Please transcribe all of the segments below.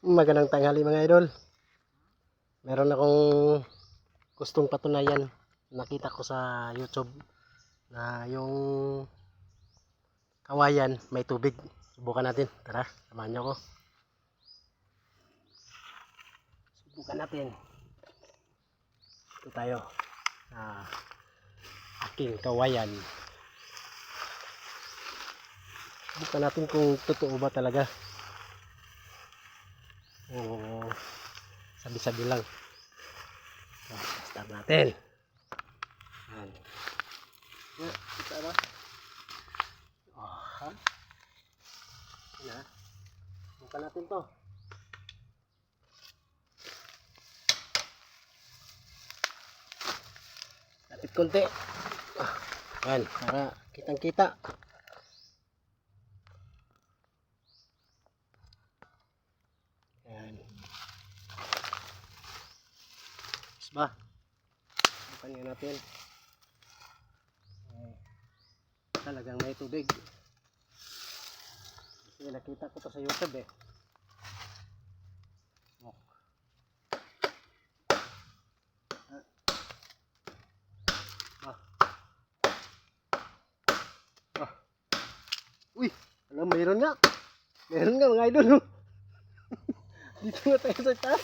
Magandang tanghali mga idol. Meron akong gustong patunayan. Nakita ko sa YouTube na yung kawayan may tubig. Subukan natin. Tara, samahan niyo ako. Subukan natin. Ito tayo sa aking kawayan. Subukan natin kung totoo ba talaga. Oo, sabi-sabi lang. Start natin. Yan. Yan, kita ba? Oh, yan. Bukan natin to. Lapit konti. Yan, para kitang-kita. Yan. Ba? Bukan nga natin. Talagang may tubig. Kasi nakita ko to sa YouTube eh. Uy, alam, mayroon nga. Mayroon nga mga idol. Dito nga tayo sa taas.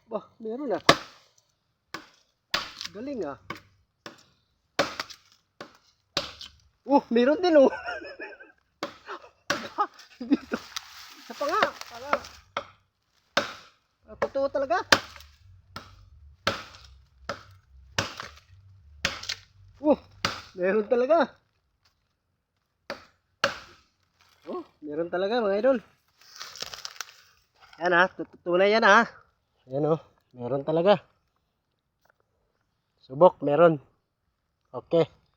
Bah, mayroon na. Galing ah. Mayroon din oh. Dito. Sa panga. Totoo talaga. Meron talaga. Meron talaga mga idol. Yan ah, tunay yan ah. Yan oh, meron talaga. Subok, meron. Okay.